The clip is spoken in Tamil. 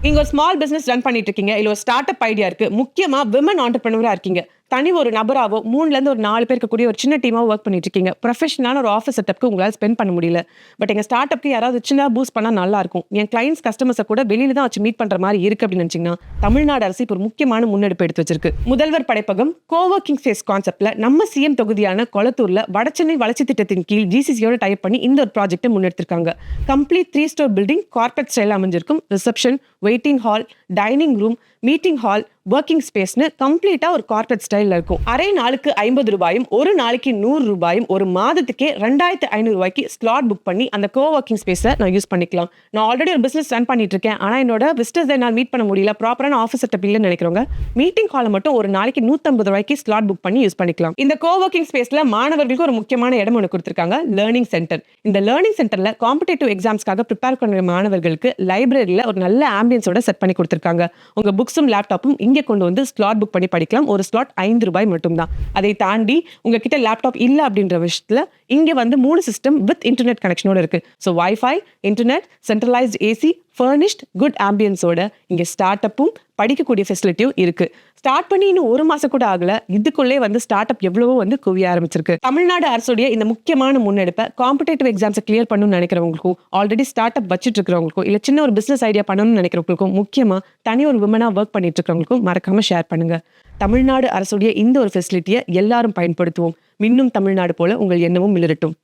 நீங்க ஒரு ஸ்மால் பிசினஸ் ரன் பண்ணிட்டு இருக்கீங்க. இல்ல ஒரு ஸ்டார்ட் அப் ஐடியா இருக்கு. முக்கியமா விமன் ஆன்டர்பிரினியரா இருக்கீங்க. தனி ஒரு நபராவோ 3ல இருந்து ஒரு 4 பேர் இருக்கக்கூடிய ஒரு சின்ன டீமாவோ வொர்க் பண்ணிட்டு இருக்கீங்க. ப்ரொஃபஷனலான ஒரு ஆஃபீஸ் செட்டப்க்கு உங்களால ஸ்பெண்ட் பண்ண முடியல. பட் எங்க ஸ்டார்ட் அப்க்கு யாராவது சின்னதா பூஸ்ட் பண்ணா நல்லா இருக்கும். என் கிளையன்ட்ஸ், கஸ்டமர்ஸ கூட வெளியில தான் வச்சு மீட் பண்ற மாரி இருக்கு அப்படின்னு நினைச்சீங்கன்னா, தமிழ்நாடு அரசு இப்ப ஒரு முக்கியமான முன்னெடுப்பு எடுத்து வச்சிருக்கு. முதல்வர் படைப்பகம் கோவொர்க்கிங் ஸ்பேஸ் கான்செப்ட்ல நம்ம சிஎம் தொகுதியான கொளத்தூர்ல வடசென்னை வளர்ச்சி திட்டத்தின் கீழ் ஜிசிசியோட டைப் பண்ணி இந்த ஒரு ப்ராஜெக்ட்டை முன்னெடுத்திருக்காங்க. Complete 3 storey building corporate style அமைஞ்சிருக்கும். Reception, waiting hall, dining room, meeting hall, working ஸ்பேஸ்னு கம்ப்ளீட்டா ஒரு கார்ப்பரேட் ஸ்டைல்ல இருக்கும். அரை நாளுக்கு ரூ. 50, ஒரு நாளைக்கு ரூ. 100, ஒரு மாதத்துக்கே ரூ. 2500 ஸ்லாட் புக் பண்ணி அந்த கோவொர்க்கிங் ஸ்பேஸை நான் யூஸ் பண்ணிக்கலாம். நான் ஆல்ரெடி ஒரு பிசினஸ் ரன் பண்ணிட்டு இருக்கேன். ஆனா என்னோட விசிட்டர்ஸ் என்னால் மீட் பண்ண முடியல, ப்ராப்பரான ஆஃபீஸ் செட்டப் இல்லைன்னு நினைக்கிறவங்க மீட்டிங் ஹாலை மட்டும் ஒரு நாளைக்கு ரூ. 150 ஸ்லாட் புக் பண்ணி யூஸ் பண்ணிக்கலாம். இந்த கோவொர்க்கிங் ஸ்பேஸ்ல மாணவர்களுக்கு ஒரு முக்கியமான இடம் ஒன்று கொடுத்திருக்காங்க, லேர்னிங் சென்டர். இந்த லேர்னிங் சென்டர்ல காம்படிட்டிவ் எக்ஸாம்ஸ்க்காக ப்ரிப்பேர் பண்ணுற மாணவர்களுக்கு லைப்ரரியில ஒரு நல்ல ஆம்பியன்ஸோட செட் பண்ணி கொடுத்திருக்காங்க. உங்க புக்ஸும் லேப்டாப்பும் இங்கே கொண்டு வந்து ஸ்லாட் புக் பண்ணி படிக்கலாம். ஒரு ஸ்லாட் ரூ. 5 மட்டும்தான். அதை தாண்டி உங்ககிட்ட லேப்டாப் இல்ல அப்படின்ற விஷயத்துல இங்க வந்து 3 சிஸ்டம் வித் இன்டர்நெட் கனெக்ஷனோட இருக்கு. So wifi, internet, centralised AC, furnished, good ஆம்பியன்ஸோட இங்க ஸ்டார்ட் அப்பும் படிக்கக்கூடிய ஃபெசிலிட்டியும் இருக்கு. ஸ்டார்ட் பண்ணி இன்னும் 1 மாசம் கூட ஆகல. இதுக்குள்ளே வந்து ஸ்டார்ட் அப் எவ்வளவோ வந்து குவிய ஆரம்பிச்சிருக்கு. தமிழ்நாடு அரசுடைய இந்த முக்கியமான முன்னெடுப்பை காம்படிட்டிவ் எக்ஸாம்ஸை கிளியர் பண்ணணும்னு நினைக்கிறவங்களுக்கும், ஆல்ரெடி ஸ்டார்ட் அப் வச்சிட்டு இருக்கிறவங்களுக்கும், இல்ல சின்ன ஒரு பிசினஸ் ஐடியா பண்ணணும்னு நினைக்கிறவங்களுக்கும், முக்கியமா தனி ஒரு விமனா ஒர்க் பண்ணிட்டு இருக்கிறவங்களுக்கும் மறக்காம ஷேர் பண்ணுங்க. தமிழ்நாடு அரசுடைய இந்த ஒரு ஃபெசிலிட்டியை எல்லாரும் பயன்படுத்துவோம். மின்னும் தமிழ்நாடு போல உங்கள் எண்ணமும் மிளிரட்டும்.